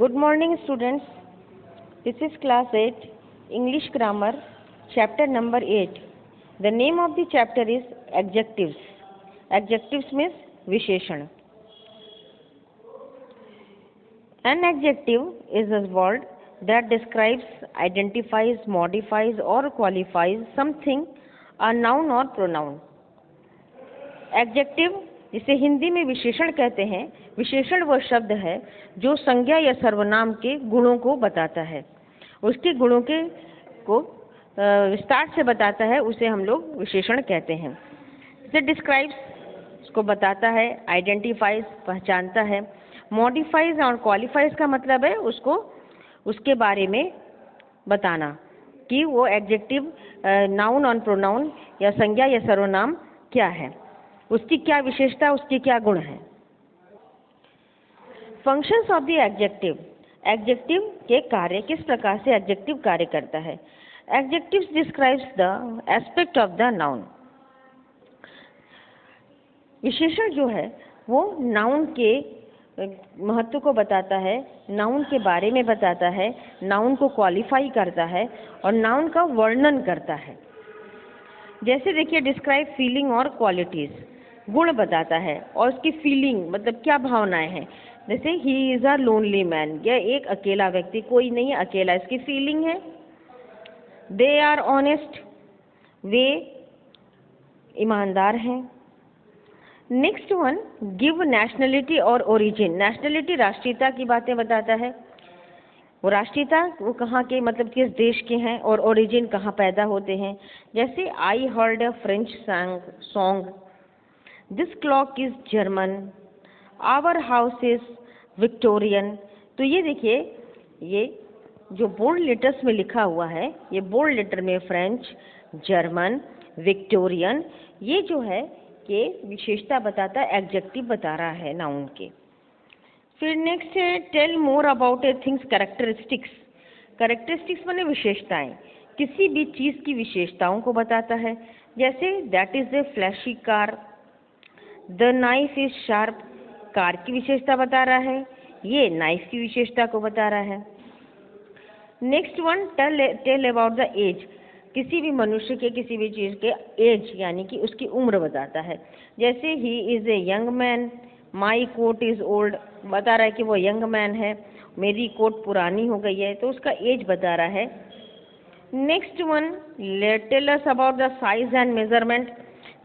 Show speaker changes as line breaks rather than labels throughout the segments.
Good morning, students. This is class 8, English grammar, chapter number 8. The name of the chapter is adjectives. Adjectives means visheshan. An adjective is a word that describes, identifies, modifies or qualifies something, a noun or pronoun. Adjective जिसे हिंदी में विशेषण कहते हैं, विशेषण वह शब्द है जो संज्ञा या सर्वनाम के गुणों को बताता है, उसके गुणों के को विस्तार से बताता है, उसे हम लोग विशेषण कहते हैं। जैसे डिस्क्राइब्स, उसको बताता है, आइडेंटिफाइज, पहचानता है, मॉडिफाइज और क्वालिफाइज का मतलब है उसको उसके बारे में बताना कि वो एडजेक्टिव नाउन और प्रोनाउन या संज्ञा या सर्वनाम क्या है, उसकी क्या विशेषता, उसके क्या गुण हैं। Functions of the adjective, adjective के कार्य, किस प्रकार से एडजेक्टिव कार्य करता है। Adjectives describes the aspect of the noun. विशेषण जो है वो नाउन के महत्व को बताता है, नाउन के बारे में बताता है, नाउन को क्वालिफाई करता है और नाउन का वर्णन करता है। जैसे देखिए, डिस्क्राइब फीलिंग और क्वालिटीज, गुण बताता है और उसकी फीलिंग मतलब क्या भावनाएं हैं। जैसे he is a lonely man, यह एक अकेला व्यक्ति, कोई नहीं है, अकेला, इसकी फीलिंग है। दे आर ऑनेस्ट, वे ईमानदार हैं। नेक्स्ट वन, गिव नेशनलिटी और ओरिजिन। नेशनलिटी राष्ट्रीयता की बातें बताता है, वो राष्ट्रीयता वो कहाँ के मतलब किस देश के हैं, और ओरिजिन कहाँ पैदा होते हैं। जैसे I heard a French song, this clock is German, our house is Victorian. तो ये देखिए, ये जो बोल्ड लेटर्स में लिखा हुआ है, ये बोल्ड लेटर में फ्रेंच, जर्मन, विक्टोरियन, ये जो है कि विशेषता बताता है, एडजेक्टिव बता रहा है नाउन के। फिर नेक्स्ट है, tell more about a things characteristics. Characteristics माने विशेषताएं, किसी भी चीज की विशेषताओं को बताता है। जैसे that is a flashy car, the knife is sharp, car की विशेषता बता रहा है, ये नाइफ की विशेषता को बता रहा है। Next one, tell about the age, किसी भी मनुष्य के, किसी भी चीज के एज यानी कि उसकी उम्र बताता है। जैसे he is a young man, my coat is old, बता रहा है कि वो यंग मैन है, मेरी कोट पुरानी हो गई है, तो उसका एज बता रहा है। Next one, tell us about the size and measurement,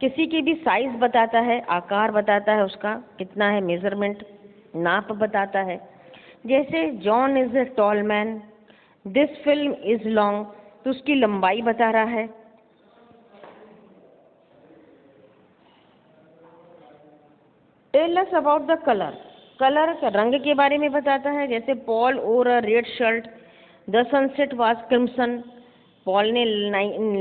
किसी की भी साइज बताता है, आकार बताता है, उसका कितना है, मेजरमेंट, नाप बताता है। जैसे John is a tall man, this film is long, तो उसकी लंबाई बता रहा है। Tell us about the colour, colour का रंग के बारे में बताता है। जैसे Paul wore a red shirt, the sunset was crimson, Paul ने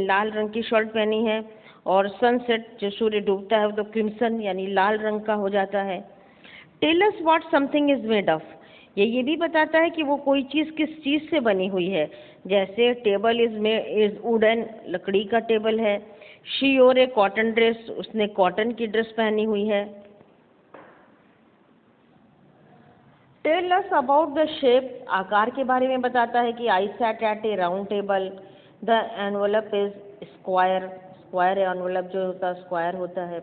लाल रंग की शर्ट पहनी है और सनसेट जो सूर्य डूबता है वो तो क्रिम्सन यानी लाल रंग का हो जाता है। Tell us what something is made of, ये भी बताता है कि वो कोई चीज़ किस चीज़ से बनी हुई है। जैसे टेबल इज वुडन, लकड़ी का टेबल है। She wore a cotton dress, उसने कॉटन की ड्रेस पहनी हुई है। Tell us about the shape, आकार के बारे में बताता है कि I sat at a round table, the envelope is square, square envelope जो होता है स्क्वायर होता है।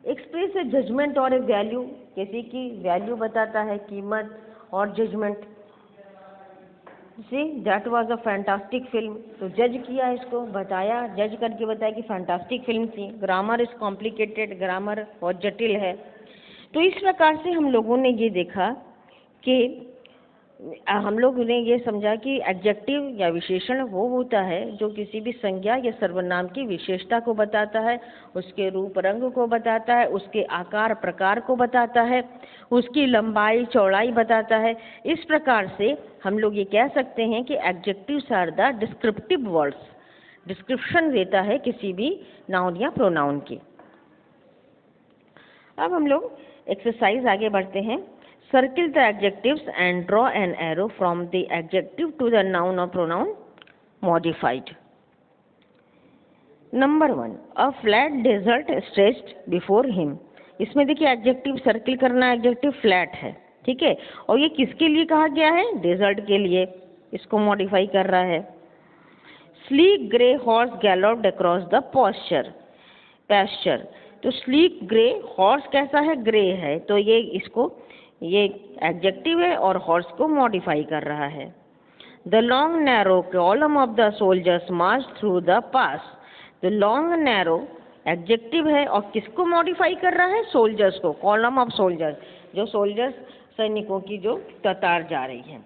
एक्सप्रेस ए जजमेंट और ए वैल्यू, किसी की वैल्यू बताता है, कीमत और judgement. See that was a fantastic film, तो जज किया इसको, बताया, जज करके बताया कि फैंटास्टिक फिल्म थी। ग्रामर इज कॉम्प्लिकेटेड, ग्रामर बहुत जटिल है। तो इस प्रकार से हम लोगों ने ये देखा कि हम लोगों ने ये समझा कि एडजेक्टिव या विशेषण वो होता है जो किसी भी संज्ञा या सर्वनाम की विशेषता को बताता है, उसके रूप रंग को बताता है, उसके आकार प्रकार को बताता है, उसकी लंबाई चौड़ाई बताता है। इस प्रकार से हम लोग ये कह सकते हैं कि adjectives are the descriptive words, description देता है किसी भी नाउन या प्रोनाउन की। अब हम लोग एक्सरसाइज आगे बढ़ते हैं। Circle the adjectives and draw an arrow from the adjective to the noun और pronoun modified. Number 1, a flat desert stretched before him. इसमें देखिए एडजेक्टिव सर्किल करना, एडजेक्टिव फ्लैट है, ठीक है। और ये किसके लिए कहा गया है? डेजर्ट के लिए इसको मॉडिफाई कर रहा है। Sleek grey horse galloped across the pasture. तो स्लीक ग्रे हॉर्स कैसा है? ग्रे है, तो ये एडजेक्टिव है और हॉर्स को मॉडिफाई कर रहा है। The long narrow column of the soldiers march through the pass. तो लॉन्ग नैरो एडजेक्टिव है और किसको मॉडिफाई कर रहा है? सोल्जर्स को, कॉलम ऑफ सोल्जर्स, जो सोल्जर्स सैनिकों की जो कतार जा रही है।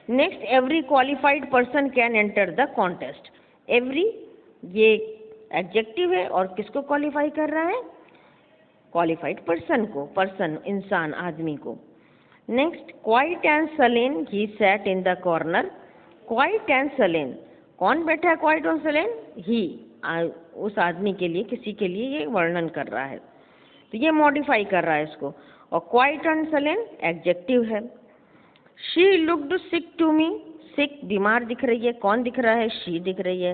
Next, every qualified person can enter the contest. Every ये एडजेक्टिव है और किसको क्वालिफाई कर रहा है? क्वालिफाइड पर्सन को, पर्सन इंसान, आदमी को। Next, quiet and sullen he sat in the corner. Quiet and sullen, कौन बैठा है क्वाइट और सलेन? ही, उस आदमी के लिए, किसी के लिए ये वर्णन कर रहा है, तो ये मॉडिफाई कर रहा है इसको। और क्वाइट एंड सलेन एडजेक्टिव है। She looked sick to me. Sick बीमार दिख रही है, कौन दिख रहा है? शी दिख रही है,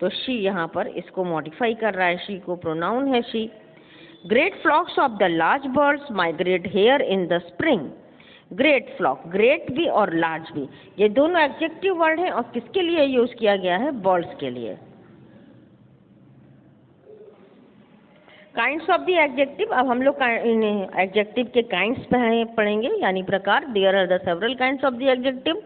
तो शी यहाँ पर इसको मॉडिफाई कर रहा है, शी को, प्रोनाउन है she. Great flocks of the large birds migrate here in the spring. Great flock, great भी और लार्ज भी, ये दोनों एडजेक्टिव वर्ड हैं और किसके लिए यूज किया गया है? बर्ड्स के लिए। काइंड्स ऑफ द एडजेक्टिव, अब हम लोग एडजेक्टिव के काइंड्स पढ़ेंगे, यानी प्रकार। There are the several kinds of the adjective.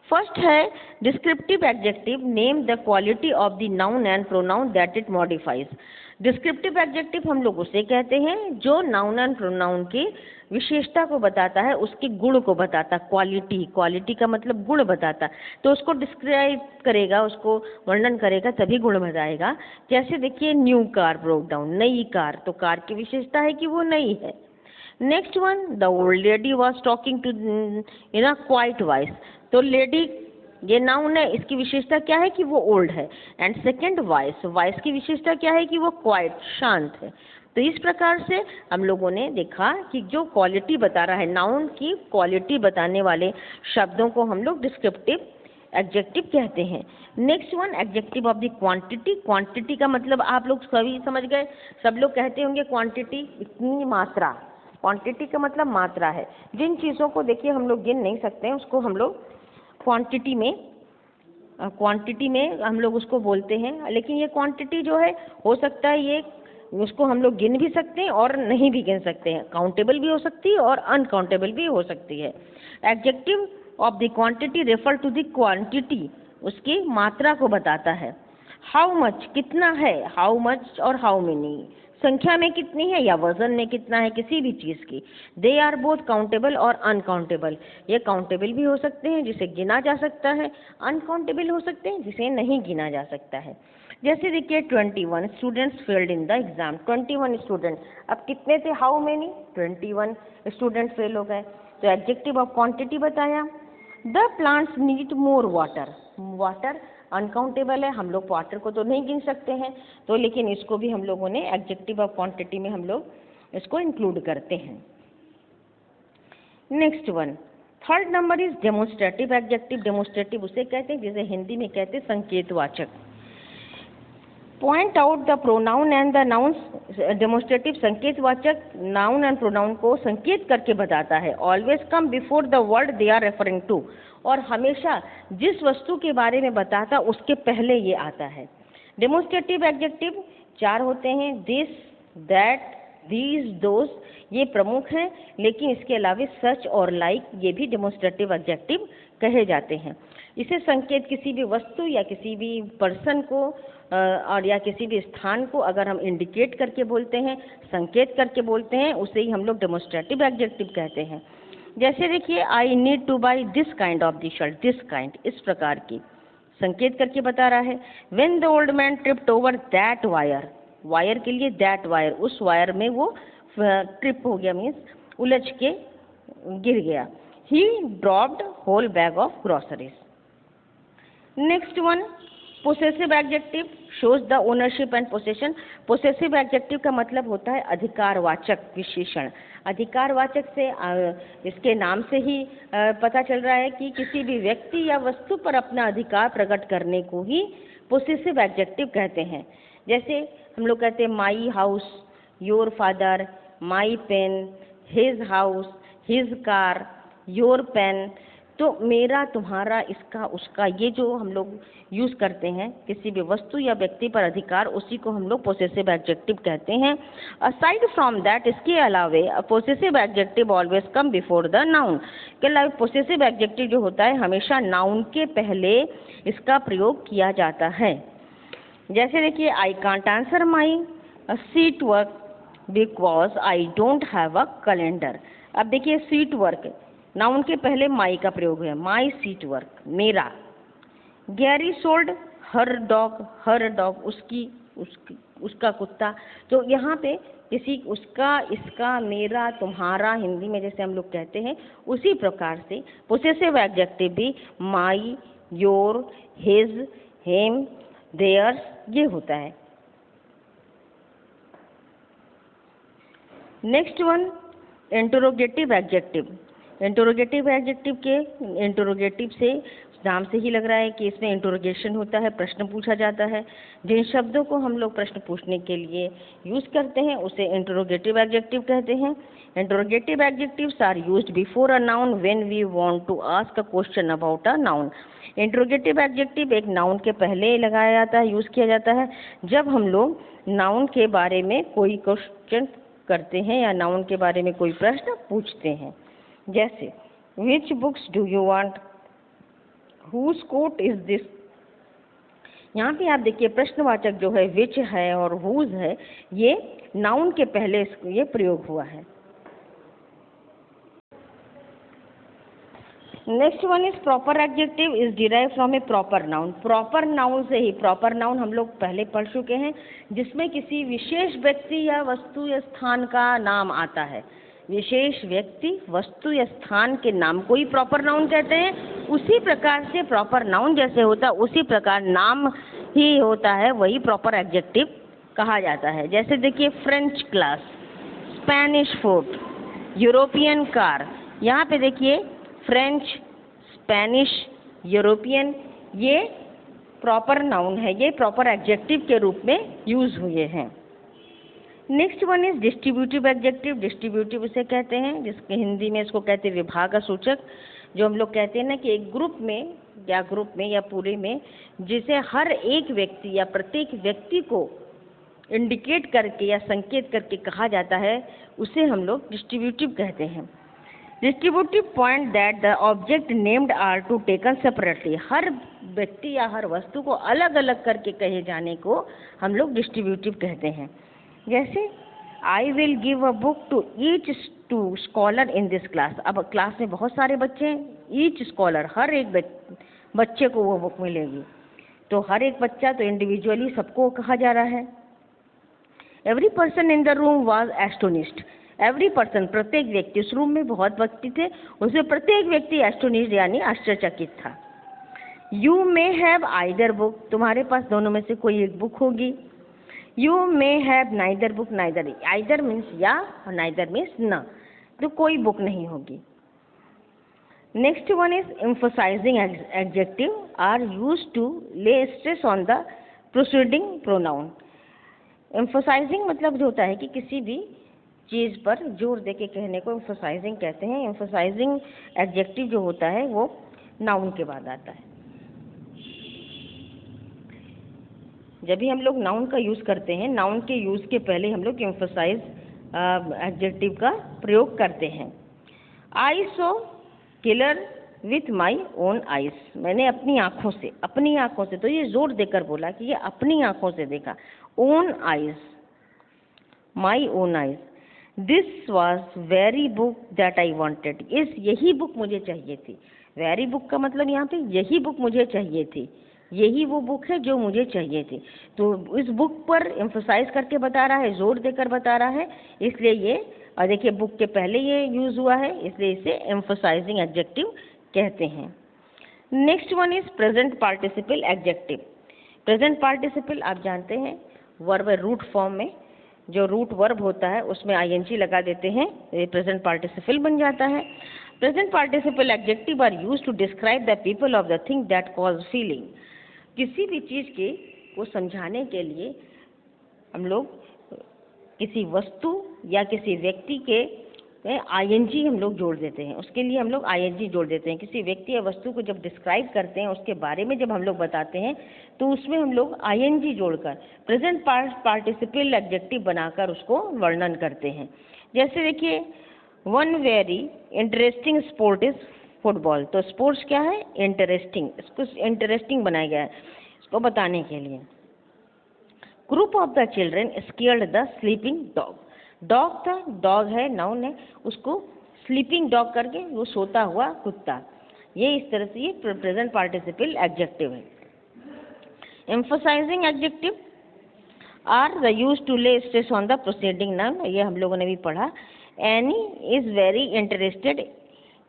First है descriptive adjective, name the quality of the noun and pronoun that it modifies. Descriptive adjective हम लोग उसे कहते हैं जो नाउन एंड प्रोनाउन की विशेषता को बताता है, उसके गुण को बताता, क्वालिटी, क्वालिटी का मतलब गुण बताता, तो उसको डिस्क्राइब करेगा, उसको वर्णन करेगा, तभी गुण बताएगा। जैसे देखिए, न्यू कार ब्रोक डाउन, नई कार, तो कार की विशेषता है कि वो नई है। Next one, the old lady was talking to in a quiet voice. तो लेडी ये नाउन है, इसकी विशेषता क्या है कि वो ओल्ड है। एंड सेकंड वॉइस, वॉइस की विशेषता क्या है कि वो क्वाइट, शांत है। तो इस प्रकार से हम लोगों ने देखा कि जो क्वालिटी बता रहा है, नाउन की क्वालिटी बताने वाले शब्दों को हम लोग डिस्क्रिप्टिव एडजेक्टिव कहते हैं। Next one, adjective of the quantity. Quantity का मतलब आप लोग सभी समझ गए, सब लोग कहते होंगे क्वांटिटी, इतनी मात्रा। क्वांटिटी का मतलब मात्रा है। जिन चीज़ों को देखिए हम लोग गिन नहीं सकते हैं, उसको हम लोग क्वांटिटी में हम लोग उसको बोलते हैं। लेकिन ये क्वांटिटी जो है, हो सकता है ये, उसको हम लोग गिन भी सकते हैं और नहीं भी गिन सकते हैं, काउंटेबल भी हो सकती है और अनकाउंटेबल भी हो सकती है। Adjective of the quantity refer to the quantity, उसकी मात्रा को बताता है। हाउ मच, कितना है, हाउ मच और हाउ मेनी, संख्या में कितनी है या वजन में कितना है किसी भी चीज़ की। दे आर बोथ काउंटेबल और अनकाउंटेबल, ये काउंटेबल भी हो सकते हैं जिसे गिना जा सकता है, अनकाउंटेबल हो सकते हैं जिसे नहीं गिना जा सकता है। जैसे देखिए 21 students failed in the exam. 21 student, अब कितने थे? How many? 21 स्टूडेंट फेल हो गए, तो एडजेक्टिव ऑफ क्वांटिटी बताया। The plants need more water. Water uncountable है, हम लोग वाटर को तो नहीं गिन सकते हैं, तो लेकिन इसको भी हम लोगों ने एडजेक्टिव ऑफ क्वांटिटी में हम लोग इसको इंक्लूड करते हैं। Next one, third number is demonstrative adjective. Demonstrative उसे कहते हैं जिसे हिंदी में कहते हैं संकेतवाचक। Point out the pronoun and the nouns. Demonstrative संकेतवाचक नाउन एंड प्रोनाउन को संकेत करके बताता है। Always come before the word they are referring to, और हमेशा जिस वस्तु के बारे में बताता उसके पहले ये आता है। डेमोन्स्ट्रेटिव एडजेक्टिव 4 होते हैं, दिस, दैट, दीज, दोज, ये प्रमुख हैं, लेकिन इसके अलावा सच और लाइक ये भी डेमोन्स्ट्रेटिव एडजेक्टिव कहे जाते हैं। इसे संकेत किसी भी वस्तु या किसी भी पर्सन को और या किसी भी स्थान को अगर हम इंडिकेट करके बोलते हैं, संकेत करके बोलते हैं, उसे ही हम लोग डेमोन्स्ट्रेटिव एडजेक्टिव कहते हैं। जैसे देखिए, I need two by this kind of the shirt. This kind, इस प्रकार की, संकेत करके बता रहा है। When the old man tripped over that wire. Wire के लिए दैट वायर, उस वायर में वो ट्रिप हो गया, मीन्स उलझ के गिर गया। He dropped whole bag of groceries. Next one, possessive adjective shows the ownership and possession. Possessive adjective का मतलब होता है अधिकारवाचक विशेषण। अधिकारवाचक से इसके नाम से ही पता चल रहा है कि किसी भी व्यक्ति या वस्तु पर अपना अधिकार प्रकट करने को ही पोसेसिव एडजेक्टिव कहते हैं। जैसे हम लोग कहते हैं my house, your father, my pen, his house, his car, your pen. तो मेरा, तुम्हारा, इसका, उसका, ये जो हम लोग यूज करते हैं किसी भी वस्तु या व्यक्ति पर अधिकार, उसी को हम लोग पोसेसिव एडजेक्टिव कहते हैं। असाइड फ्रॉम दैट, इसके अलावे possessive adjective always come before the noun. के अलावा पोसेसिव एडजेक्टिव जो होता है हमेशा नाउन के पहले इसका प्रयोग किया जाता है। जैसे देखिए, I can't answer my seat work because I don't have a calendar. अब देखिए, सीट वर्क, नाउन के पहले माई का प्रयोग है, माई सीट वर्क, मेरा। गैरी सोल्ड हर डॉग, उसका कुत्ता। तो यहाँ पे किसी, उसका, इसका, मेरा, तुम्हारा, हिंदी में जैसे हम लोग कहते हैं, उसी प्रकार से पोसेसिव एडजेक्टिव भी माई, योर, हिज, हिम, देयर्स, ये होता है। Next one, interrogative adjective. Interrogative adjective के, इंटरोगेटिव से नाम से ही लग रहा है कि इसमें इंटरोगेशन होता है, प्रश्न पूछा जाता है। जिन शब्दों को हम लोग प्रश्न पूछने के लिए यूज करते हैं उसे इंटरोगेटिव एडजेक्टिव कहते हैं। Interrogative adjectives are used before a noun when we want to ask a question about a noun. Interrogative adjective एक नाउन के पहले लगाया जाता है, यूज किया जाता है जब हम लोग नाउन के बारे में कोई क्वेश्चन करते हैं या नाउन के बारे में कोई प्रश्न पूछते हैं। जैसे, which books do you want, whose coat is this. यहाँ पे आप देखिए, प्रश्नवाचक जो है विच है और हुज है, ये नाउन के पहले ये प्रयोग हुआ है। Next one is proper adjective is derive from A proper noun. Proper noun से ही, प्रॉपर नाउन हम लोग पहले पढ़ चुके हैं, जिसमें किसी विशेष व्यक्ति या वस्तु या स्थान का नाम आता है। विशेष व्यक्ति, वस्तु या स्थान के नाम को ही प्रॉपर नाउन कहते हैं। उसी प्रकार से प्रॉपर नाउन जैसे होता है उसी प्रकार नाम ही होता है, वही प्रॉपर एडजेक्टिव कहा जाता है। जैसे देखिए, French class, Spanish food, European car. यहाँ पे देखिए, फ्रेंच, स्पेनिश, यूरोपियन, ये प्रॉपर नाउन है, ये प्रॉपर एडजेक्टिव के रूप में यूज हुए हैं। Next one is distributive adjective. Distributive उसे कहते हैं जिसके हिंदी में इसको कहते हैं विभाग सूचक। जो हम लोग कहते हैं ना कि एक ग्रुप में या पूरे में जिसे हर एक व्यक्ति या प्रत्येक व्यक्ति को इंडिकेट करके या संकेत करके कहा जाता है, उसे हम लोग डिस्ट्रीब्यूटिव कहते हैं। Distributive point that the object named are to taken separately. हर व्यक्ति या हर वस्तु को अलग अलग करके कहे जाने को हम लोग डिस्ट्रीब्यूटिव कहते हैं। जैसे, I will give a book to each to scholar in this class. अब क्लास में बहुत सारे बच्चे हैं, ईच स्कॉलर, हर एक बच्चे को वो बुक मिलेगी। तो हर एक बच्चा तो इंडिविजुअली सबको कहा जा रहा है। Every person in the room was astonished. Every person, प्रत्येक व्यक्ति, उस रूम में बहुत व्यक्ति थे, उसमें प्रत्येक व्यक्ति एस्टोनिश्ड यानी आश्चर्यचकित था। You may have either book, तुम्हारे पास दोनों में से कोई एक बुक होगी। You may have neither book, neither, either means या और नाइदर मीन्स न, तो कोई बुक नहीं होगी। Next one is emphasizing adjective are used to lay stress on the proceeding pronoun. Emphasizing मतलब जो होता है कि किसी भी चीज़ पर जोर दे के कहने को एम्फसाइजिंग कहते हैं। एम्फसाइजिंग एडजेक्टिव जो होता है वो नाउन के बाद आता है। जब भी हम लोग नाउन का यूज़ करते हैं, नाउन के यूज़ के पहले हम लोग एम्फसाइज एडजेक्टिव का प्रयोग करते हैं। I saw killer with my own eyes. मैंने अपनी आँखों से, तो ये जोर देकर बोला कि ये अपनी आँखों से देखा। Own eyes, my own eyes. This was very book that I wanted. यही बुक मुझे चाहिए थी। वेरी बुक का मतलब यहाँ पे यही बुक मुझे चाहिए थी, यही वो बुक है जो मुझे चाहिए थी। तो इस बुक पर एम्फसाइज करके बता रहा है, जोर देकर बता रहा है, इसलिए ये, और देखिए बुक के पहले ये यूज हुआ है, इसलिए इसे एम्फसाइजिंग एडजेक्टिव कहते हैं। Next one is present participle adjective. Present participle आप जानते हैं, वर्ब रूट फॉर्म में जो रूट वर्ब होता है उसमें आईएनजी लगा देते हैं, ये प्रेजेंट पार्टिसिपल बन जाता है। Present participle adjective are used to describe the people of the thing that cause feeling. किसी भी चीज़ के को समझाने के लिए हम लोग किसी वस्तु या किसी व्यक्ति के में आईएनजी हम लोग जोड़ देते हैं, उसके लिए हम लोग आईएनजी जोड़ देते हैं। किसी व्यक्ति या वस्तु को जब डिस्क्राइब करते हैं, उसके बारे में जब हम लोग बताते हैं, तो उसमें हम लोग आईएनजी जोड़कर प्रेजेंट पार्टिसिपल एडजेक्टिव बनाकर उसको वर्णन करते हैं। जैसे देखिए, one very interesting sport is football. तो स्पोर्ट्स क्या है? इंटरेस्टिंग। इसको इंटरेस्टिंग बनाया गया है इसको बताने के लिए। Group of the children scared the sleeping dog. Dog था, डॉग है, नाउन है, उसको स्लीपिंग डॉग करके वो सोता हुआ कुत्ता। ये इस तरह से ये प्रेजेंट पार्टिसिपल एडजेक्टिव है। Emphasizing adjective are the use to lay stress on the proceeding noun. ये हम लोगों ने भी पढ़ा। Annie is very interested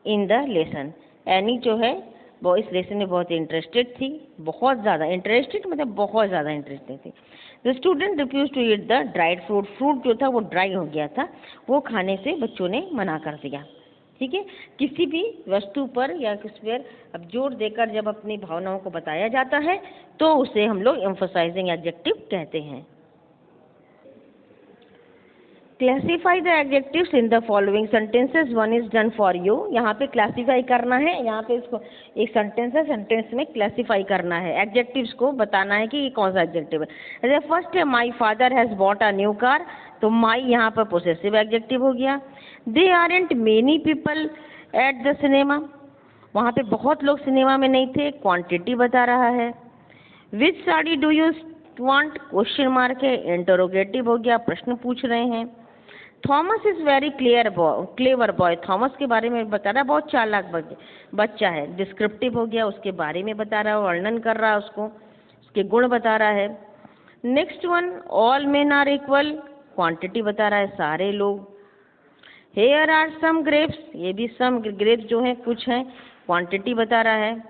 in the lesson. Annie जो है वो इस लेसन में बहुत इंटरेस्टेड थी, बहुत ज़्यादा इंटरेस्टेड, मतलब बहुत ज़्यादा इंटरेस्टेड थी। The student refuse to eat the dried fruit. Fruit जो था वो ड्राई हो गया था, वो खाने से बच्चों ने मना कर दिया। ठीक है, किसी भी वस्तु पर या किस पर अब जोर देकर जब अपनी भावनाओं को बताया जाता है तो उसे हम लोग एम्फसाइजिंग एडजेक्टिव कहते हैं। Classify the adjectives in the following sentences, one is done for you. यहाँ पे क्लासीफाई करना है, यहाँ पे इसको एक सेंटेंस है, सेंटेंस में क्लासीफाई करना है, एडजेक्टिव्स को बताना है कि ये कौन सा एडजेक्टिव है। जैसे फर्स्ट है my father has bought a new car, तो माई यहाँ पर पोसेसिव एडजेक्टिव हो गया। They aren't many people at the cinema, वहाँ पे बहुत लोग सिनेमा में नहीं थे, क्वांटिटी बता रहा है। Which sari do you want, question mark है, इंटरोगेटिव हो गया, प्रश्न पूछ रहे हैं। Thomas is very clever boy, Thomas के बारे में बता रहा है, बहुत चालाक बच्चा है, डिस्क्रिप्टिव हो गया, उसके बारे में बता रहा है, वर्णन कर रहा है, उसको उसके गुण बता रहा है। Next one, all men are equal, quantity बता रहा है, सारे लोग। हेयर आर सम ग्रेप्स, ये भी सम ग्रेप्स जो हैं कुछ हैं, क्वांटिटी बता रहा है।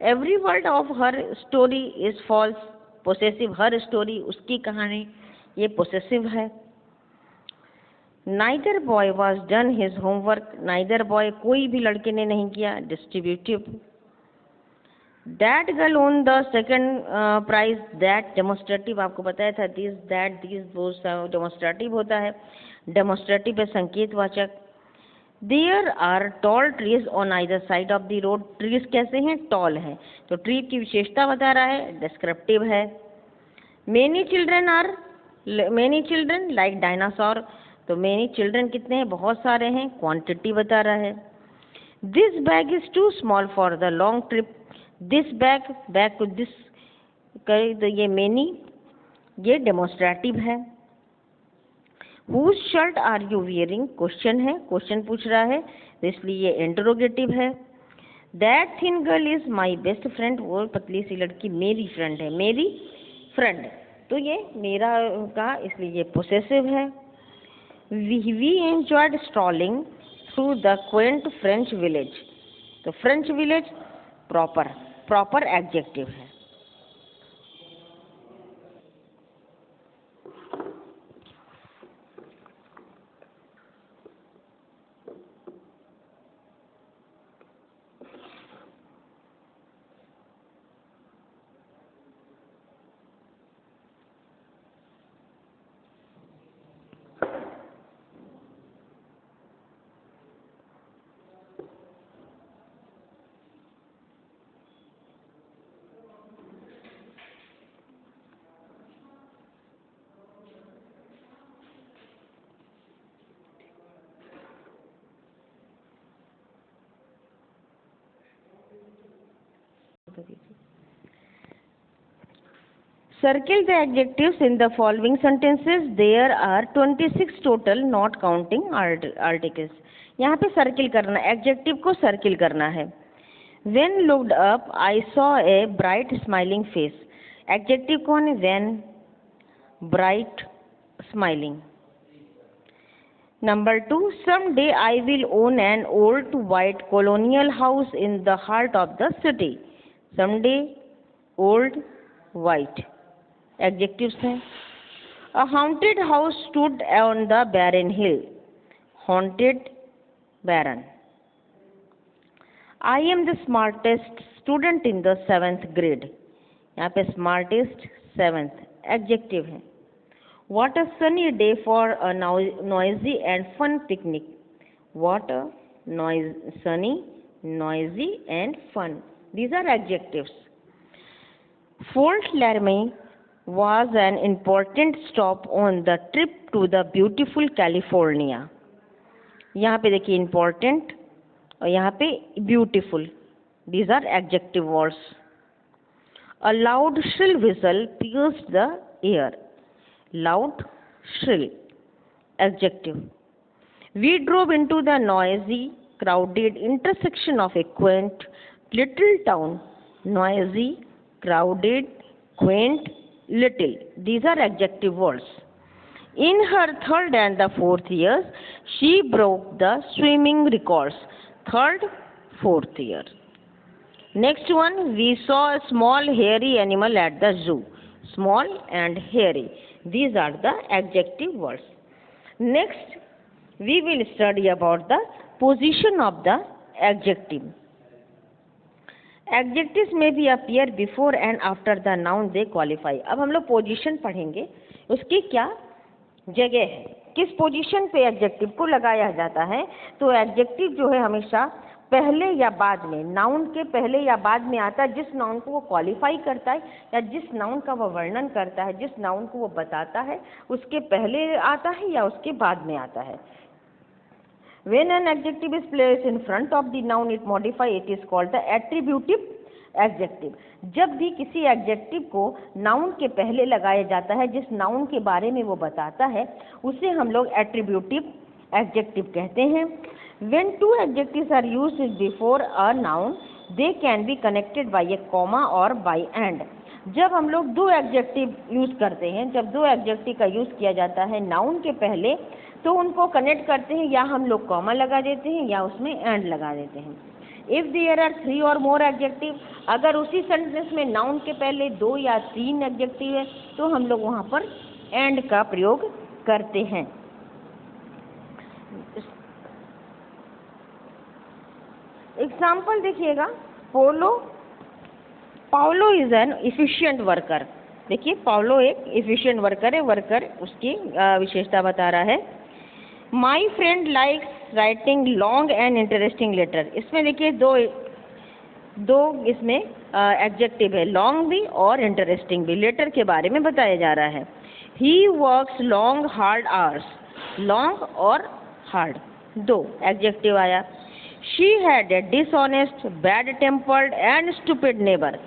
Every word of her story is false, possessive, her story उसकी कहानी, ये पोसेसिव है। Neither boy was done his homework, neither boy कोई भी लड़के ने नहीं किया, distributive. That girl won the second prize, that demonstrative, आपको बताया था, दिस दैट दिस वो डेमोस्ट्रेटिव होता है, डेमोस्ट्रेटिव है संकेतवाचक। There are tall trees on either side of the road, trees कैसे हैं? टॉल है, तो ट्री की विशेषता बता रहा है, डिस्क्रिप्टिव है। मेनी चिल्ड्रन लाइक डायनासोर, तो मेनी चिल्ड्रन कितने हैं? बहुत सारे हैं, क्वांटिटी बता रहा है। This bag is too small for the long trip, this bag, bag को दिस करे तो ये मेनी, ये डेमोस्ट्रेटिव है। Whose shirt are you wearing, question है, क्वेश्चन पूछ रहा है, तो इसलिए ये इंटरोगेटिव है। That thin girl is my best friend, वो पतली सी लड़की मेरी फ्रेंड है, मेरी फ्रेंड, तो ये मेरा का, इसलिए ये पोसेसिव है। We enjoyed strolling through the quaint French village, तो फ्रेंच विलेज प्रॉपर एडजेक्टिव है। Circle the adjectives in the following sentences. There are 26 total, not counting articles. यहाँ पे सर्किल करना, एडजेक्टिव को सर्किल करना है। When looked up, I saw a bright smiling face. Adjective कौन है? When, bright, smiling. Number 2, someday I will own an old white colonial house in the heart of the city. Someday, old, white. Adjectives हैं। A haunted house stood on the barren hill, haunted, barren. I am the smartest student in the 7th grade, यहाँ पे smartest 7th adjective है। What a sunny day for a noisy and fun picnic, water, noise, sunny, noisy, and fun. These are adjectives. Fort Laramie was an important stop on the trip to the beautiful California. यहाँ पे देखिए important और यहाँ पे beautiful. These are adjective words. A loud shrill whistle pierced the air. Loud, shrill, adjective. We drove into the noisy, crowded intersection of a quaint little town. Noisy, crowded, quaint, little. These are adjective words. In her third and the fourth years, she broke the swimming records. Third, fourth year. Next one, we saw a small hairy animal at the zoo. Small and hairy. These are the adjective words. Next, we will study about the position of the adjective. Adjectives may be appear before and after the noun they qualify. अब हम लोग position पढ़ेंगे, उसकी क्या जगह है, किस position पे एडजेक्टिव को लगाया जाता है. तो एडजेक्टिव जो है हमेशा पहले या बाद में, नाउन के पहले या बाद में आता है, जिस नाउन को वो क्वालिफाई करता है या जिस नाउन का वो वर्णन करता है, जिस नाउन को वो बताता है, उसके पहले आता है या उसके बाद में आता है. When an adjective is placed in front of the noun it modify, it is called the attributive adjective. जब भी किसी एडजेक्टिव को नाउन के पहले लगाया जाता है, जिस नाउन के बारे में वो बताता है, उसे हम लोग एट्रीब्यूटिव एडजेक्टिव कहते हैं. When two adjectives are used before a noun, they can be connected by a comma or by and. जब हम लोग दो एडजेक्टिव यूज करते हैं, जब दो एडजेक्टिव का यूज किया जाता है नाउन के पहले, तो उनको कनेक्ट करते हैं, या हम लोग कॉमा लगा देते हैं या उसमें एंड लगा देते हैं. इफ देयर आर 3 और मोर एडजेक्टिव, अगर उसी सेंटेंस में नाउन के पहले 2 या 3 एडजेक्टिव है, तो हम लोग वहाँ पर एंड का प्रयोग करते हैं. एग्जाम्पल देखिएगा, Paulo is an efficient worker. देखिए पाउलो एक इफिशिएंट वर्कर है, वर्कर उसकी विशेषता बता रहा है. My friend likes writing long and interesting letter. इसमें देखिए दो इसमें एडजेक्टिव है, लॉन्ग भी और इंटरेस्टिंग भी. लेटर के बारे में बताया जा रहा है. He works long hard hours. Long और हार्ड दो एडजेक्टिव आया. She had a dishonest, bad tempered and stupid neighbour.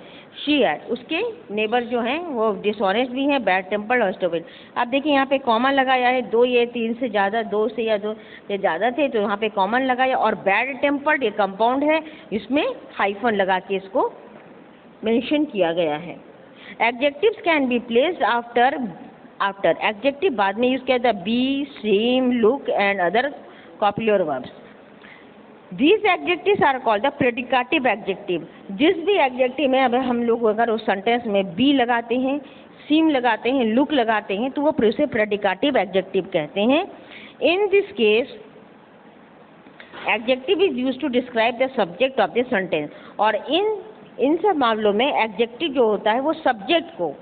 She had, उसके नेबर जो हैं वो डिसऑनेस्ट भी हैं, बैड टेम्पर्ड और स्टूपिड. आप देखिए यहाँ पे कॉमन लगाया है, 2 या 3 से ज़्यादा, 2 से या 2 से ज़्यादा थे तो यहाँ पे कॉमन लगाया. और बैड टेम्पर्ड ये कंपाउंड है, इसमें हाइफन लगा के इसको मेंशन किया गया है. Adjectives can be placed after. Adjective बाद में यूज किया जाता है. Be, seem, look and other copular verbs. These adjectives are called the predicative adjective. जिस भी एडजेक्टिव में अब हम लोग अगर उस सेंटेंस में बी लगाते हैं, सीम लगाते हैं, लुक लगाते हैं, तो वो उसे प्रेडिकेटिव एडजेक्टिव कहते हैं. In this case adjective is used to describe the subject of the sentence. और इन सब मामलों में एडजेक्टिव जो होता है वो सब्जेक्ट को,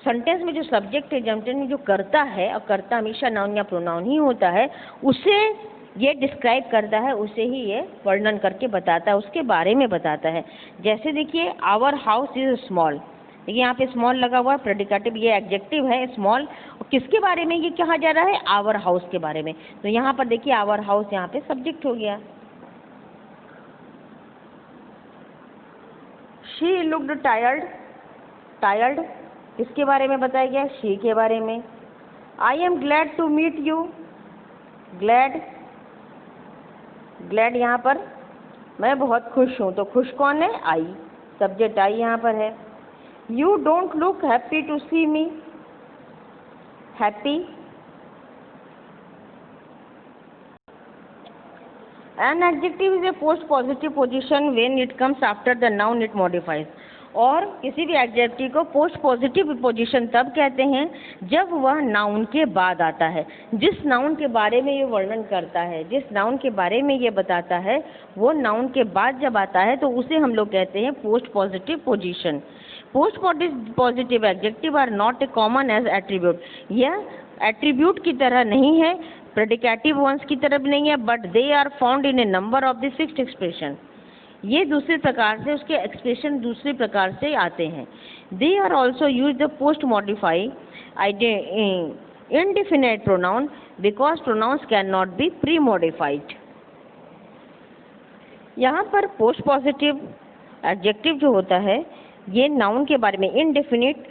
सेंटेंस में जो सब्जेक्ट है, सेंटेंस में जो करता है, और करता हमेशा नाउन या प्रोनाउन ही होता है, उसे ये डिस्क्राइब करता है, उसे ही ये वर्णन करके बताता है, उसके बारे में बताता है. जैसे देखिए आवर हाउस इज स्मॉल. देखिए यहाँ पे स्मॉल लगा हुआ है, प्रेडिकेटिव, ये एडजेक्टिव है स्मॉल. और किसके बारे में ये कहा जा रहा है? आवर हाउस के बारे में. तो यहाँ पर देखिए आवर हाउस यहाँ पे सब्जेक्ट हो गया. She looked tired. टायर्ड किसके बारे में बताया गया? शी के बारे में. I am glad to meet you. Glad, glad यहाँ पर मैं बहुत खुश हूँ. तो खुश कौन है? आई. सब्जेक्ट आई यहाँ पर है. You don't look happy to see me. Happy. An adjective is a post positive position when it comes after the noun it modifies. और किसी भी एडजेक्टिव को पोस्ट पॉजिटिव पोजीशन तब कहते हैं जब वह नाउन के बाद आता है. जिस नाउन के बारे में ये वर्णन करता है, जिस नाउन के बारे में ये बताता है, वो नाउन के बाद जब आता है तो उसे हम लोग कहते हैं post positive position. Post positive adjective are not a common as attribute. यह एट्रीब्यूट की तरह नहीं है, प्रेडिकेटिव वंस की तरफ नहीं है, but they are found in a number of the fixed expression. ये दूसरे प्रकार से, उसके एक्सप्रेशन दूसरे प्रकार से आते हैं। They are also use the post modify indefinite pronoun because pronouns cannot be pre-modified। यहाँ पर पोस्ट पॉजिटिव एडजेक्टिव जो होता है ये नाउन के बारे में, इनडिफिनिट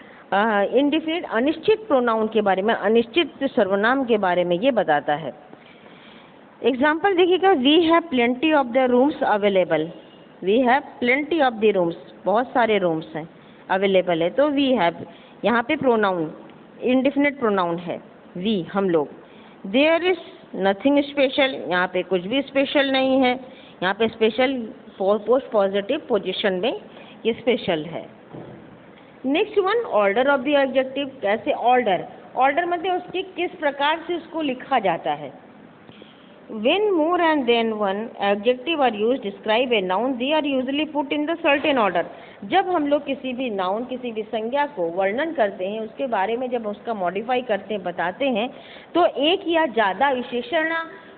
अनिश्चित प्रोनाउन के बारे में, अनिश्चित सर्वनाम के बारे में ये बताता है। एग्जाम्पल देखिएगा, we have plenty of the rooms available. We have plenty of the rooms, बहुत सारे रूम्स हैं, अवेलेबल है, तो वी हैव यहाँ पे प्रोनाउन इंडिफिनिट प्रोनाउन है, वी हम लोग। देयर इज नथिंग स्पेशल, यहाँ पे कुछ भी स्पेशल नहीं है, यहाँ पे स्पेशल पोस्ट पॉजिटिव पोजीशन में ये स्पेशल है। Next one, order of the adjective. कैसे ऑर्डर, ऑर्डर मतलब उसकी किस प्रकार से उसको लिखा जाता है। When more and than one adjective are used describe a noun, they are usually put in the certain order। जब हम लोग किसी भी नाउन, किसी भी संज्ञा को वर्णन करते हैं, उसके बारे में जब उसका मॉडिफाई करते हैं, बताते हैं, तो एक या ज़्यादा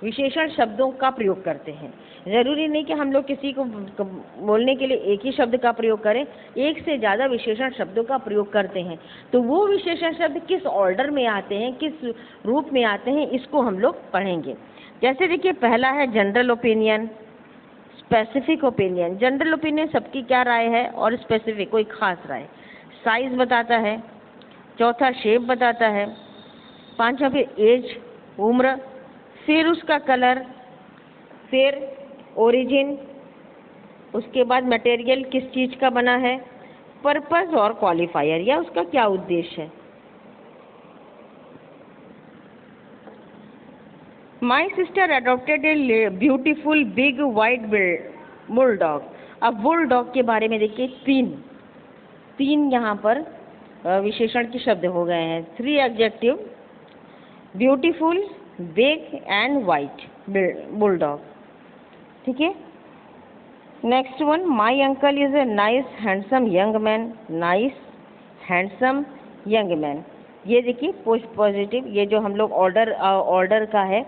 विशेषण शब्दों का प्रयोग करते हैं। ज़रूरी नहीं कि हम लोग किसी को बोलने के लिए एक ही शब्द का प्रयोग करें, एक से ज़्यादा विशेषण शब्दों का प्रयोग करते हैं। तो वो विशेषण शब्द किस ऑर्डर में आते हैं, किस रूप में आते हैं, इसको हम लोग पढ़ेंगे। जैसे देखिए, पहला है general opinion, specific opinion. General opinion सबकी क्या राय है, और स्पेसिफिक कोई खास राय। साइज बताता है, चौथा शेप बताता है, पांचवा फिर एज उम्र, फिर उसका कलर, फिर ओरिजिन, उसके बाद मटेरियल किस चीज़ का बना है, पर्पस और क्वालिफायर या उसका क्या उद्देश्य है। My sister adopted a beautiful big white bulldog। अब बुलडॉग के बारे में देखिए, तीन यहाँ पर विशेषण के शब्द हो गए हैं। 3 adjective, beautiful, big and white bulldog. ठीक है। Next one, my uncle is a nice handsome young man. Nice handsome young man, ये देखिए पोस्ट पॉजिटिव। ये जो हम लोग ऑर्डर का है,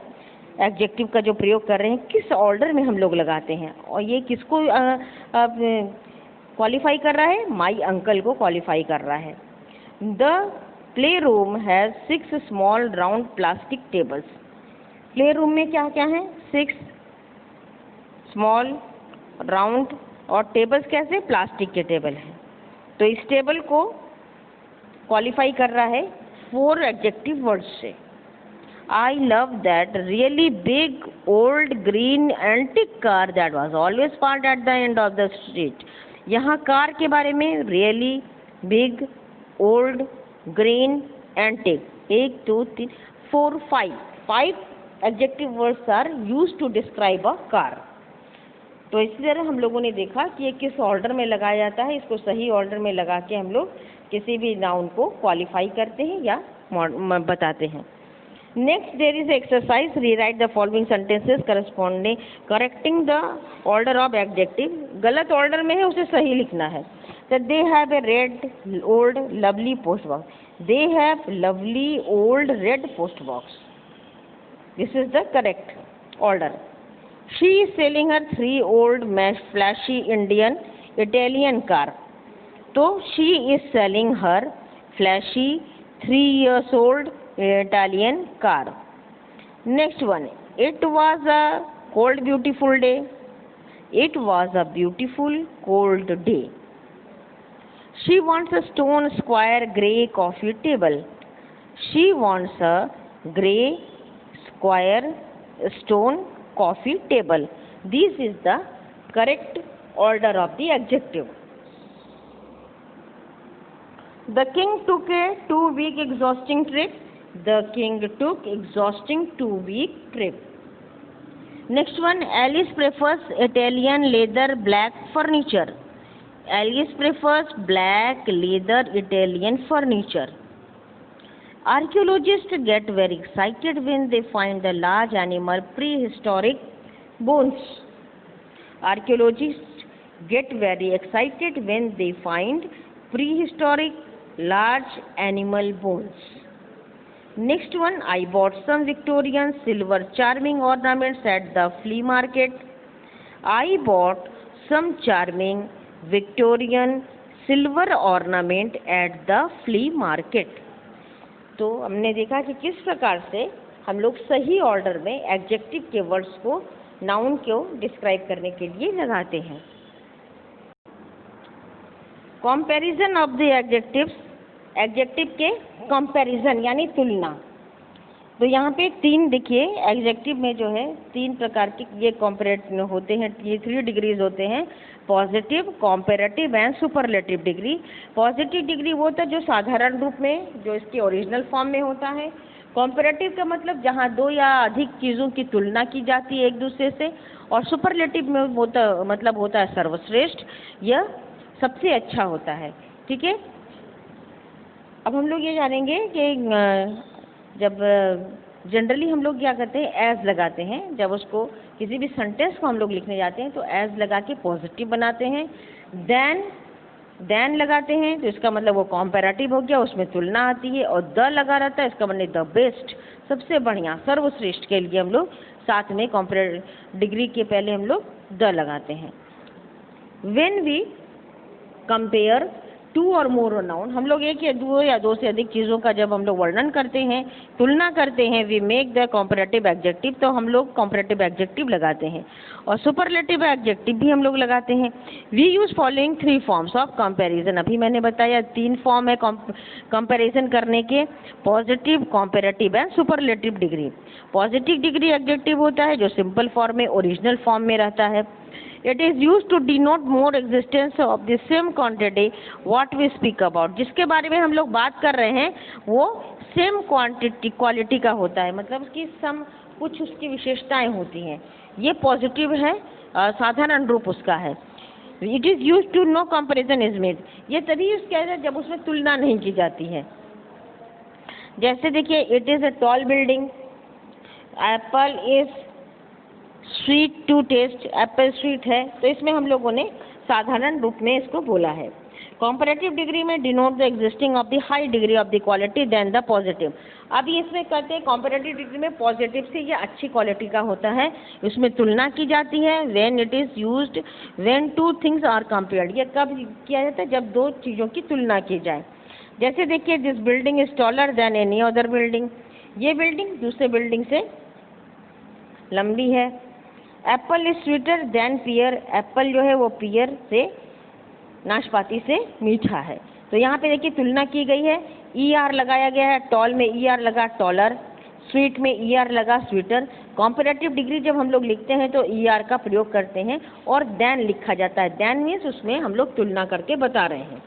एडजेक्टिव का जो प्रयोग कर रहे हैं, किस ऑर्डर में हम लोग लगाते हैं, और ये किसको क्वालिफाई कर रहा है, माई अंकल को क्वालिफाई कर रहा है। The play room has 6 small round plastic tables. Play room में क्या क्या है, 6 स्मॉल राउंड, और टेबल्स कैसे, प्लास्टिक के टेबल हैं। तो इस टेबल को क्वालिफाई कर रहा है 4 एडजेक्टिव वर्ड्स से। I love that really big old green antique car that was always parked at the end of the street। यहाँ कार के बारे में, really big old green antique, 1 2 3 4 5 adjective words are used to describe a car। तो इसी तरह हम लोगों ने देखा कि ये किस ऑर्डर में लगाया जाता है। इसको सही ऑर्डर में लगा के हम लोग किसी भी नाउन को क्वालिफाई करते हैं या बताते हैं। Next, there is exercise. Rewrite the following sentences correcting the order of adjective। गलत ऑर्डर में है, उसे सही लिखना है। That they have a red old lovely post box। They have lovely old red post box। This is the correct order। She is selling her 3 old flashy Italian car। तो she is selling her flashy 3 years old Italian car। Next one, it was a cold beautiful day। It was a beautiful cold day। She wants a stone square grey coffee table। She wants a grey square stone coffee table। This is the correct order of the adjective। The king took a 2-week exhausting trip। The king took exhausting 2-week trip। Next one, Alice prefers Italian leather black furniture। Alice prefers black leather Italian furniture। Archaeologists get very excited when they find the large animal prehistoric bones। Archaeologists get very excited when they find prehistoric large animal bones। Next one, I bought some Victorian silver charming ornaments at the flea market. I bought some charming Victorian silver ornament at the flea market. तो हमने देखा कि किस प्रकार से हम लोग सही ऑर्डर में एडजेक्टिव के वर्ड्स को नाउन को डिस्क्राइब करने के लिए लगाते हैं। Comparison of the adjectives, adjective के कंपैरिजन यानी तुलना। तो यहाँ पे तीन देखिए एडजेक्टिव में जो है तीन प्रकार के ये कंपैरेट होते हैं, ये 3 डिग्रीज होते हैं, positive, comparative and superlative degree. Positive degree वो होता है जो साधारण रूप में जो इसके ओरिजिनल फॉर्म में होता है। कंपैरेटिव का मतलब जहाँ 2 या अधिक चीज़ों की तुलना की जाती है एक दूसरे से। और सुपरलेटिव में मतलब होता है सर्वश्रेष्ठ, यह सबसे अच्छा होता है। ठीक है, अब हम लोग ये जानेंगे कि जब जनरली हम लोग क्या करते हैं, एज लगाते हैं। जब उसको किसी भी सेंटेंस को हम लोग लिखने जाते हैं तो एज लगा के पॉजिटिव बनाते हैं। देन लगाते हैं तो इसका मतलब वो कंपैरेटिव हो गया, उसमें तुलना आती है। और द लगा रहता है, इसका मतलब द बेस्ट, सबसे बढ़िया, सर्वश्रेष्ठ के लिए हम लोग साथ में कंपैरेटिव डिग्री के पहले हम लोग द लगाते हैं। व्हेन वी कंपेयर 2 और मोर नाउन, हम लोग एक या 2 या 2 से अधिक चीज़ों का जब हम लोग वर्णन करते हैं, तुलना करते हैं, we make the comparative adjective, तो हम लोग कंपैरेटिव एडजेक्टिव लगाते हैं। और सुपरलेटिव एडजेक्टिव भी हम लोग लगाते हैं। We use following 3 forms of comparison. अभी मैंने बताया 3 फॉर्म है कंपैरिजन करने के, positive, comparative and superlative degree. Positive degree adjective होता है जो सिंपल फॉर्म में, ओरिजिनल फॉर्म में रहता है। It is used to denote more existence of the same quantity what we speak about। जिसके बारे में हम लोग बात कर रहे हैं वो सेम क्वालिटी का होता है, मतलब उसकी सम कुछ उसकी विशेषताएं होती हैं। ये पॉजिटिव है, साधारण रूप उसका है। It is use to no comparison is made, ये तभी यूज किया जाता है जब उसमें तुलना नहीं की जाती है। जैसे देखिए, it is a tall building, apple is sweet to taste, apple sweet है, तो इसमें हम लोगों ने साधारण रूप में इसको बोला है। कंपैरेटिव डिग्री में denote the existing of the high degree of the quality than the positive. अब इसमें कहते हैं कंपैरेटिव डिग्री में पॉजिटिव से ये अच्छी क्वालिटी का होता है, उसमें तुलना की जाती है। When it is used when 2 things are compared, ये कब किया जाता है, जब 2 चीज़ों की तुलना की जाए। जैसे देखिए, this building is taller than any other building, ये बिल्डिंग दूसरे बिल्डिंग से लंबी है। Apple is sweeter than pear, apple जो है वो पियर से, नाशपाती से मीठा है। तो यहाँ पे देखिए तुलना की गई है, ER लगाया गया है, टॉल में ER लगा टॉलर, स्वीट में ER लगा स्वीटर। कंपैरेटिव डिग्री जब हम लोग लिखते हैं तो ER का प्रयोग करते हैं और देन लिखा जाता है। देन मीन्स उसमें हम लोग तुलना करके बता रहे हैं।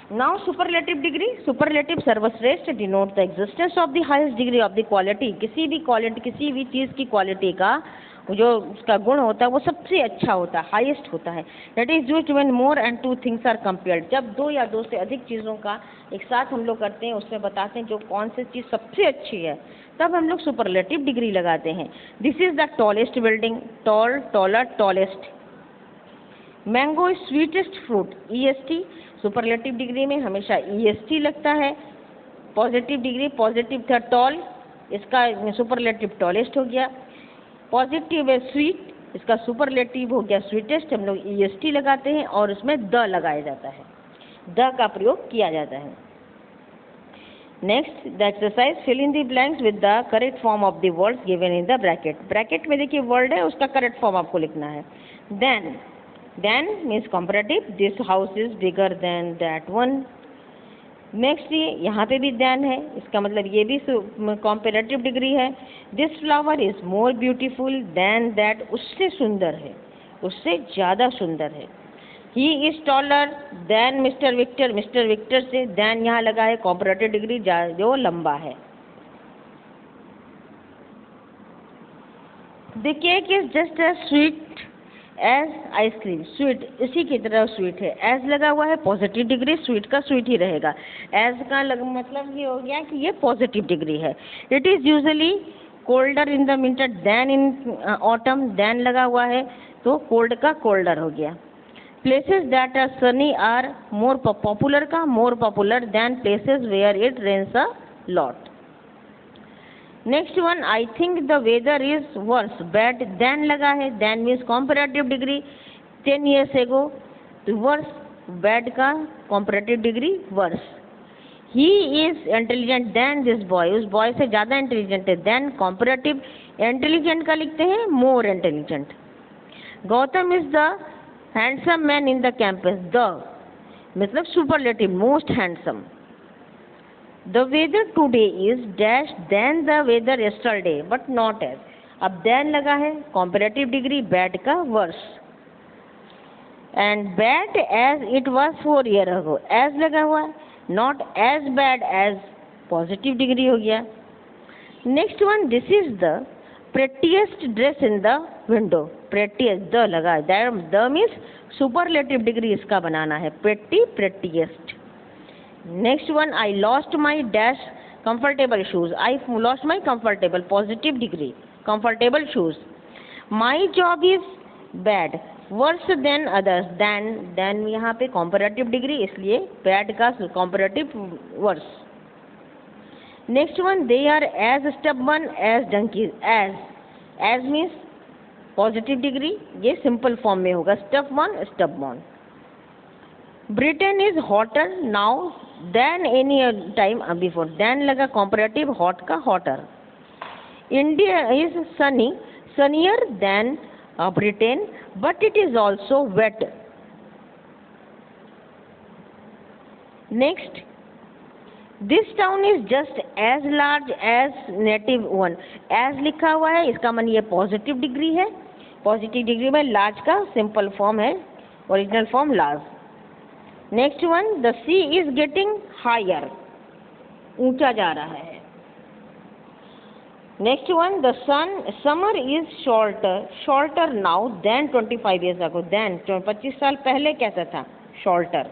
नाउ सुपरलेटिव डिग्री, सुपरलेटिव सर्वश्रेष्ठ, denote the existence of the highest degree of the quality, किसी भी चीज़ की क्वालिटी का जो उसका गुण होता है वो सबसे अच्छा होता है, हाईएस्ट होता है। That is used when more and 2 things are compared, जब 2 या 2 से अधिक चीज़ों का एक साथ हम लोग करते हैं, उसमें बताते हैं जो कौन सी चीज़ सबसे अच्छी है, तब हम लोग सुपरलेटिव डिग्री लगाते हैं। This is the tallest building, tall, taller, tallest. Mango is sweetest fruit, EST। Superlative degree में हमेशा EST लगता है। पॉजिटिव डिग्री, पॉजिटिव था टॉल, इसका सुपरलेटिव टॉलेस्ट हो गया। पॉजिटिव है स्वीट, इसका सुपरलेटिव हो गया स्वीटेस्ट, हम लोग EST लगाते हैं और उसमें द लगाया जाता है, द का प्रयोग किया जाता है। Next the exercise, fill in the blanks with the correct form of the words given in the bracket. Bracket में देखिए वर्ड है, उसका करेक्ट फॉर्म आपको लिखना है। Than means comparative, this house is bigger than that one. Next यहाँ पे भी देन है, इसका मतलब ये भी कंपैरेटिव डिग्री है। This flower is more beautiful than that, उससे सुंदर है, उससे ज़्यादा सुंदर है। He is taller than Mr Victor, Mr Victor से देन यहाँ लगा है कंपैरेटिव डिग्री जो लंबा है। The cake is just a sweet as ice cream, sweet इसी की तरह स्वीट है। एज लगा हुआ है, पॉजिटिव डिग्री, स्वीट का स्वीट ही रहेगा। एज का मतलब ये हो गया कि ये पॉजिटिव डिग्री है। It is usually colder in the winter than in autumn, than लगा हुआ है तो कोल्ड का कोल्डर हो गया। Places that are sunny are more popular का more popular than places where it rains a lot. Next one, I think the weather is worse, bad than लगा है, than means comparative degree 10 years ago, तो worse, bad का comparative degree worse. He is intelligent than this boy, उस boy से ज़्यादा intelligent है, than comparative intelligent का लिखते हैं more intelligent. Gautam is the handsome man in the campus, the मतलब superlative most handsome. The weather today is dash than the weather yesterday but not as. अब than लगा है comparative degree bad का worse, and bad as it was 4 years ago. as लगा हुआ है, not as bad as positive degree हो गया. Next one, this is the prettiest dress in the window. prettiest the लगा है, the means superlative degree इसका बनाना है, pretty prettiest. Next one, I lost my dash comfortable shoes. I lost my comfortable positive degree comfortable shoes. My job is bad worse than others. Than यहाँ पे comparative degree इसलिए bad का comparative worse. Next one, they are as stubborn as donkeys. as means positive degree, ये simple form में होगा, stubborn. Britain is hotter now than any time before. Than लगा comparative, hot का hotter. India is sunnier than Britain, but it is also wet. Next, this town is just as large as native one. as लिखा हुआ है, इसका मन ये positive degree है. positive degree में large का simple form है, original form large. Next one, the sea is getting higher. ऊंचा जा रहा है. Next one, the summer is shorter now than 25 years ago. Than 25 साल पहले कैसा था? Shorter.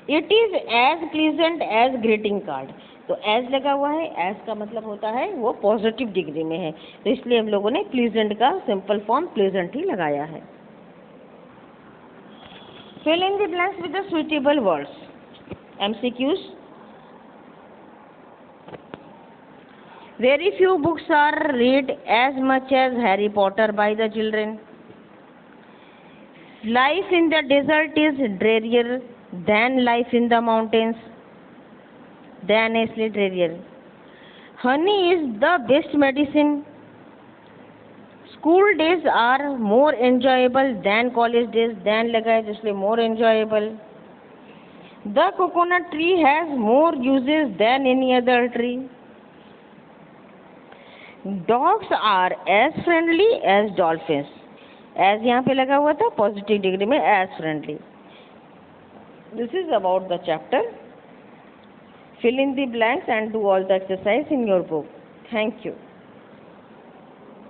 It is as pleasant as greeting card. तो as लगा हुआ है, as का मतलब होता है वो पॉजिटिव डिग्री में है, तो इसलिए हम लोगों ने pleasant का सिंपल फॉर्म pleasant ही लगाया है. Fill in the blanks with the suitable words. MCQs. Very few books are read as much as Harry Potter by the children. Life in the desert is drearier than life in the mountains. Than is drearier. Honey is the best medicine. School days are more enjoyable than college days. Than लगा है इसलिए more enjoyable. The coconut tree has more uses than any other tree. Dogs are as friendly as dolphins. As यहाँ पे लगा हुआ था positive degree में as friendly. This is about the chapter. Fill in the blanks and do all the exercise in your book. Thank you.